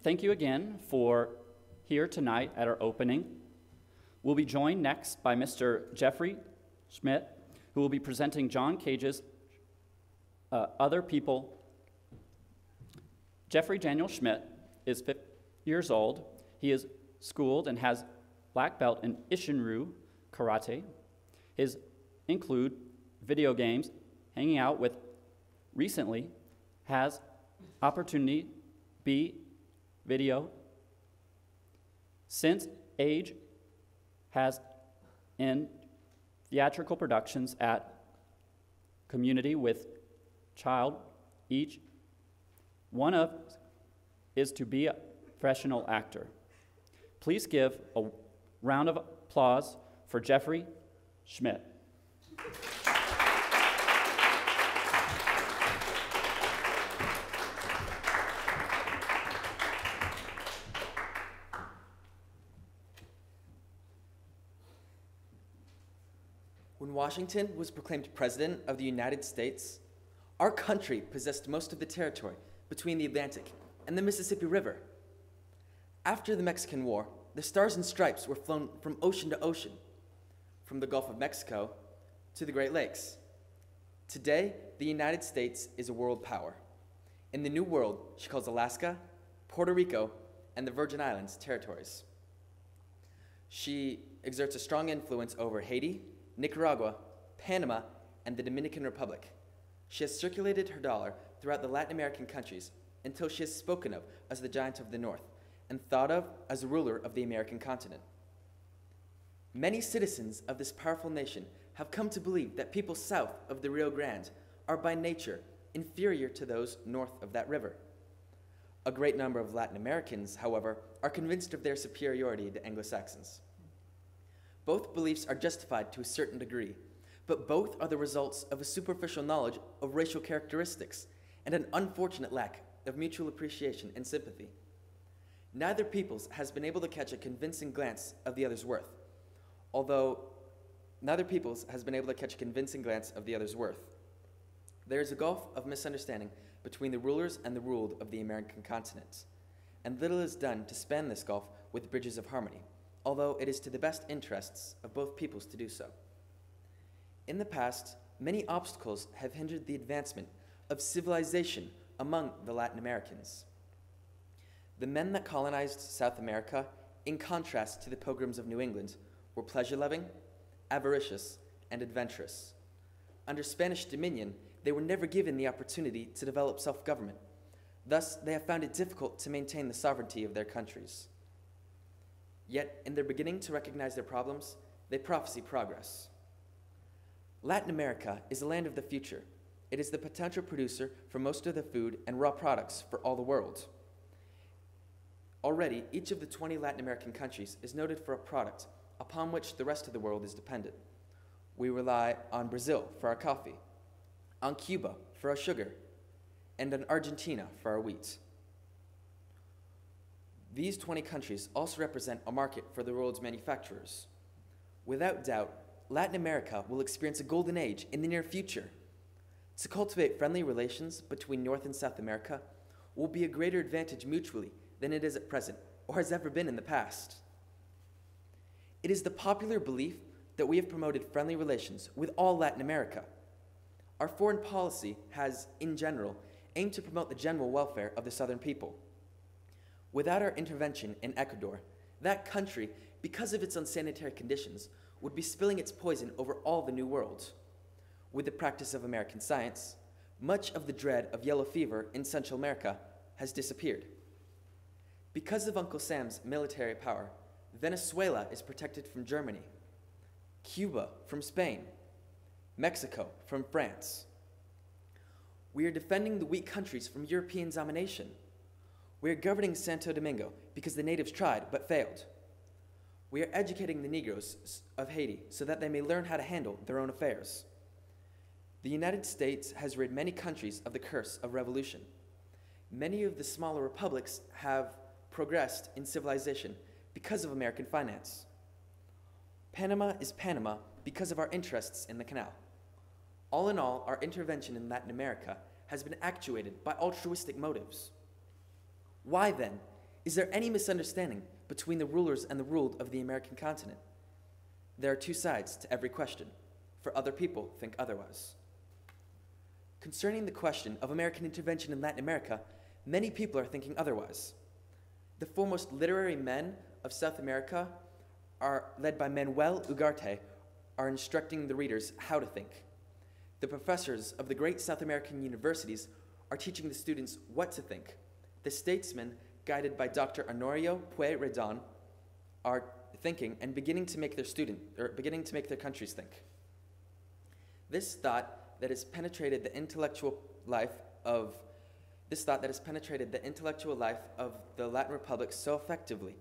Thank you again for here tonight at our opening. We'll be joined next by Mr. Jeffrey Schmidt, who will be presenting John Cage's Other People. Jeffrey Daniel Schmidt is 50 years old. He is schooled and has black belt in Ishinryu karate. His include video games, hanging out with, recently has opportunity be video. Since age has in theatrical productions at Community with Child. Each one of is to be a professional actor. Please give a round of applause for Jeffrey Schmidt. When Washington was proclaimed President of the United States, our country possessed most of the territory between the Atlantic and the Mississippi River. After the Mexican War, the Stars and Stripes were flown from ocean to ocean, from the Gulf of Mexico to the Great Lakes. Today, the United States is a world power. In the New World, she calls Alaska, Puerto Rico, and the Virgin Islands territories. She exerts a strong influence over Haiti, Nicaragua, Panama, and the Dominican Republic. She has circulated her dollar throughout the Latin American countries until she is spoken of as the giant of the North and thought of as the ruler of the American continent. Many citizens of this powerful nation have come to believe that people south of the Rio Grande are by nature inferior to those north of that river. A great number of Latin Americans, however, are convinced of their superiority to Anglo-Saxons. Both beliefs are justified to a certain degree, but both are the results of a superficial knowledge of racial characteristics and an unfortunate lack of mutual appreciation and sympathy. Neither peoples has been able to catch a convincing glance of the other's worth, There is a gulf of misunderstanding between the rulers and the ruled of the American continent, and little is done to span this gulf with bridges of harmony, although it is to the best interests of both peoples to do so. In the past, many obstacles have hindered the advancement of civilization among the Latin Americans. The men that colonized South America, in contrast to the pilgrims of New England, were pleasure-loving, avaricious, and adventurous. Under Spanish dominion, they were never given the opportunity to develop self-government. Thus, they have found it difficult to maintain the sovereignty of their countries. Yet, in their beginning to recognize their problems, they prophesy progress. Latin America is a land of the future. It is the potential producer for most of the food and raw products for all the world. Already, each of the 20 Latin American countries is noted for a product upon which the rest of the world is dependent. We rely on Brazil for our coffee, on Cuba for our sugar, and on Argentina for our wheat. These 20 countries also represent a market for the world's manufacturers. Without doubt, Latin America will experience a golden age in the near future. To cultivate friendly relations between North and South America will be a greater advantage mutually than it is at present or has ever been in the past. It is the popular belief that we have promoted friendly relations with all Latin America. Our foreign policy has, in general, aimed to promote the general welfare of the southern people. Without our intervention in Ecuador, that country, because of its unsanitary conditions, would be spilling its poison over all the New World. With the practice of American science, much of the dread of yellow fever in Central America has disappeared. Because of Uncle Sam's military power, Venezuela is protected from Germany, Cuba from Spain, Mexico from France. We are defending the weak countries from European domination. We are governing Santo Domingo because the natives tried but failed. We are educating the Negroes of Haiti so that they may learn how to handle their own affairs. The United States has rid many countries of the curse of revolution. Many of the smaller republics have progressed in civilization because of American finance. Panama is Panama because of our interests in the canal. All in all, our intervention in Latin America has been actuated by altruistic motives. Why then, Is there any misunderstanding between the rulers and the ruled of the American continent? There are two sides to every question, for other people think otherwise. Concerning the question of American intervention in Latin America, many people are thinking otherwise. The foremost literary men of South America, led by Manuel Ugarte, are instructing the readers how to think. The professors of the great South American universities are teaching the students what to think. The statesmen, guided by Dr. Honorio Pueyrredon, are thinking and beginning to make their countries think. This thought that has penetrated the intellectual life of the Latin Republic so effectively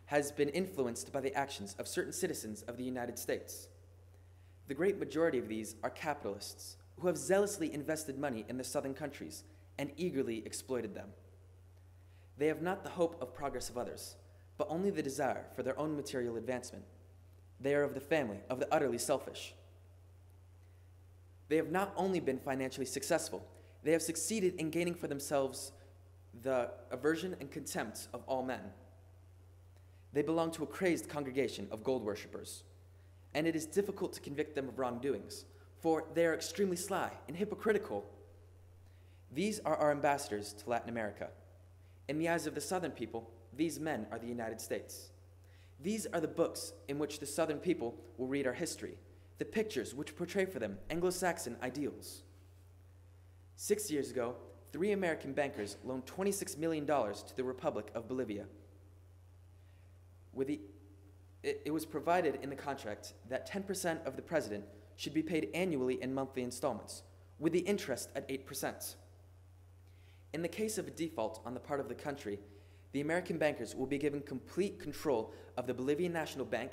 has been influenced by the actions of certain citizens of the United States. The great majority of these are capitalists who have zealously invested money in the southern countries and eagerly exploited them. They have not the hope of progress of others, but only the desire for their own material advancement. They are of the family of the utterly selfish. They have not only been financially successful, they have succeeded in gaining for themselves the aversion and contempt of all men. They belong to a crazed congregation of gold worshippers, and it is difficult to convict them of wrongdoings, for they are extremely sly and hypocritical. These are our ambassadors to Latin America. In the eyes of the Southern people, these men are the United States. These are the books in which the Southern people will read our history, the pictures which portray for them Anglo-Saxon ideals. 6 years ago, 3 American bankers loaned $26 million to the Republic of Bolivia. It was provided in the contract that 10% of the president should be paid annually in monthly installments, with the interest at 8%. In the case of a default on the part of the country, the American bankers will be given complete control of the Bolivian National Bank,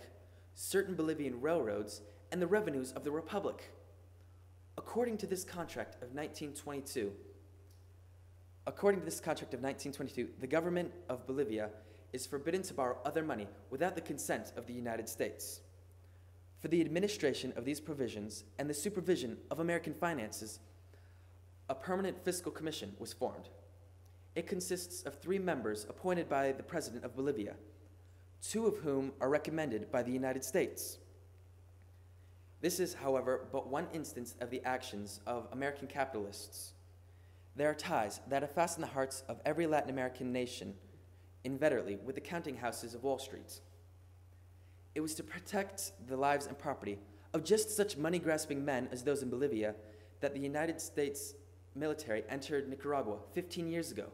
certain Bolivian railroads, and the revenues of the Republic. According to this contract of 1922, the government of Bolivia is forbidden to borrow other money without the consent of the United States. For the administration of these provisions and the supervision of American finances, a permanent fiscal commission was formed. It consists of 3 members appointed by the President of Bolivia, 2 of whom are recommended by the United States. This is, however, but one instance of the actions of American capitalists. There are ties that have fastened the hearts of every Latin American nation inveterately with the counting houses of Wall Street. It was to protect the lives and property of just such money-grasping men as those in Bolivia that the United States military entered Nicaragua 15 years ago.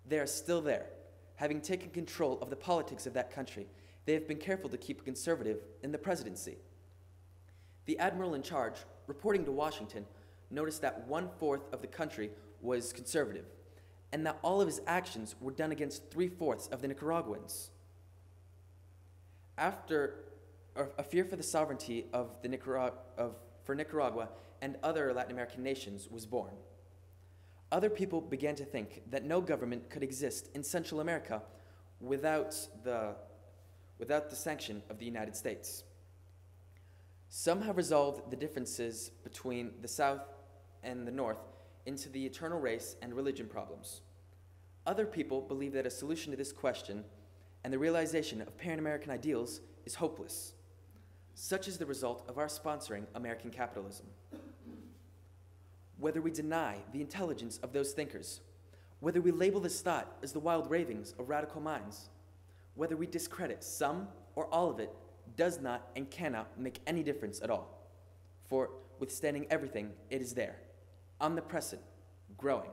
They are still there. Having taken control of the politics of that country, they have been careful to keep a conservative in the presidency. The admiral in charge, reporting to Washington, noticed that 1/4 of the country was conservative, and that all of his actions were done against 3/4 of the Nicaraguans. After a fear for the sovereignty of Nicaragua and other Latin American nations was born. Other people began to think that no government could exist in Central America without the sanction of the United States. Some have resolved the differences between the South and the North into the eternal race and religion problems. Other people believe that a solution to this question and the realization of pan-American ideals is hopeless. Such is the result of our sponsoring American capitalism. Whether we deny the intelligence of those thinkers, whether we label this thought as the wild ravings of radical minds, whether we discredit some or all of it, does not and cannot make any difference at all. For withstanding everything, it is there, omnipresent, growing,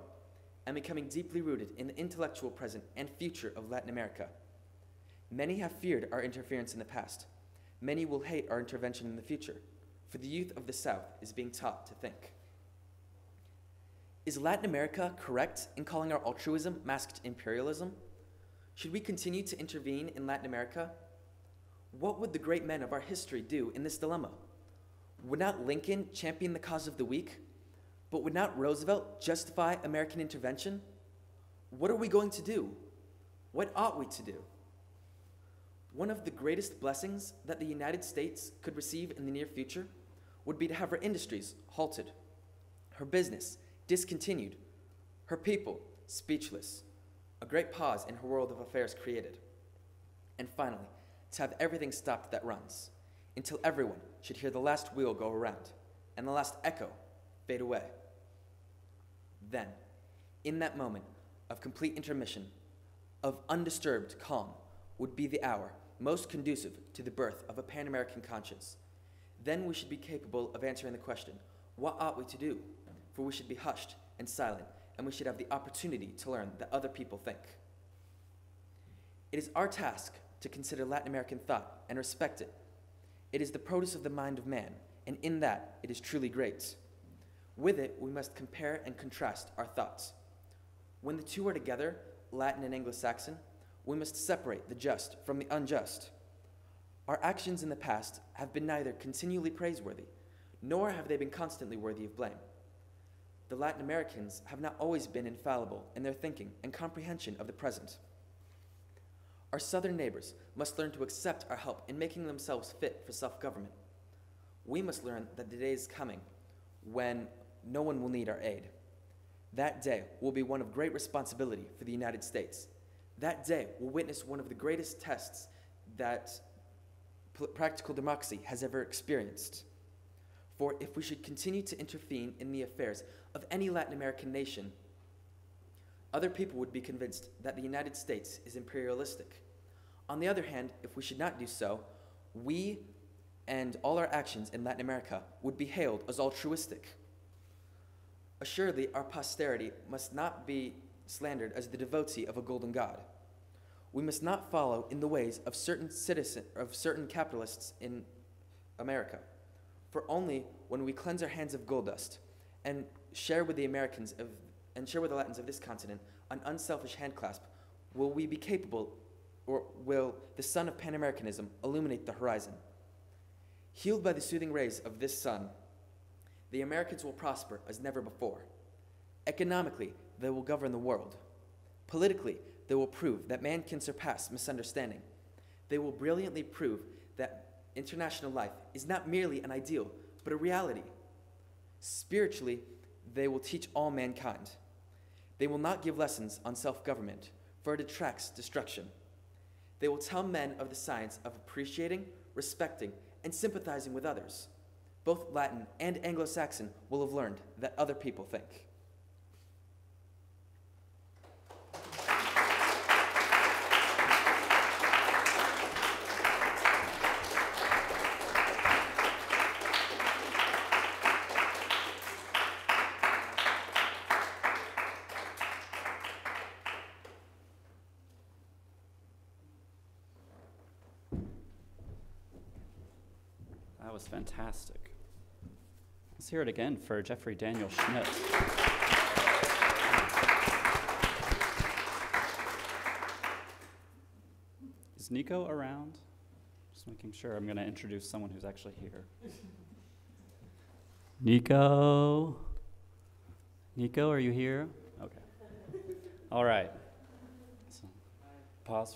and becoming deeply rooted in the intellectual present and future of Latin America. Many have feared our interference in the past. Many will hate our intervention in the future, for the youth of the South is being taught to think. Is Latin America correct in calling our altruism masked imperialism? Should we continue to intervene in Latin America? What would the great men of our history do in this dilemma? Would not Lincoln champion the cause of the weak? But would not Roosevelt justify American intervention? What are we going to do? What ought we to do? One of the greatest blessings that the United States could receive in the near future would be to have her industries halted, her business discontinued, her people speechless, a great pause in her world of affairs created. And finally, to have everything stopped that runs, until everyone should hear the last wheel go around, and the last echo fade away. Then, in that moment of complete intermission, of undisturbed calm, would be the hour most conducive to the birth of a Pan-American conscience. Then we should be capable of answering the question, what ought we to do? For we should be hushed and silent, and we should have the opportunity to learn that other people think. It is our task to consider Latin American thought and respect it. It is the produce of the mind of man, and in that it is truly great. With it, we must compare and contrast our thoughts. When the two are together, Latin and Anglo-Saxon, we must separate the just from the unjust. Our actions in the past have been neither continually praiseworthy, nor have they been constantly worthy of blame. The Latin Americans have not always been infallible in their thinking and comprehension of the present. Our southern neighbors must learn to accept our help in making themselves fit for self-government. We must learn that the day is coming when no one will need our aid. That day will be one of great responsibility for the United States. That day will witness one of the greatest tests that practical democracy has ever experienced. For if we should continue to intervene in the affairs of any Latin American nation, other people would be convinced that the United States is imperialistic. On the other hand, if we should not do so, we and all our actions in Latin America would be hailed as altruistic. Assuredly, our posterity must not be slandered as the devotee of a golden god. We must not follow in the ways of certain capitalists in America. For only when we cleanse our hands of gold dust and share with the Latins of this continent an unselfish handclasp, will we be capable, or will the sun of Pan-Americanism illuminate the horizon. Healed by the soothing rays of this sun, the Americans will prosper as never before. Economically, they will govern the world. Politically, they will prove that man can surpass misunderstanding. They will brilliantly prove that international life is not merely an ideal, but a reality. Spiritually, they will teach all mankind. They will not give lessons on self-government, for it attracts destruction. They will tell men of the science of appreciating, respecting, and sympathizing with others. Both Latin and Anglo-Saxon will have learned that other people think. That was fantastic. Let's hear it again for Jeffrey Daniel Schmidt. Is Nico around? Just making sure. I'm going to introduce someone who's actually here. Nico? Nico, are you here? Okay. All right. So, pause for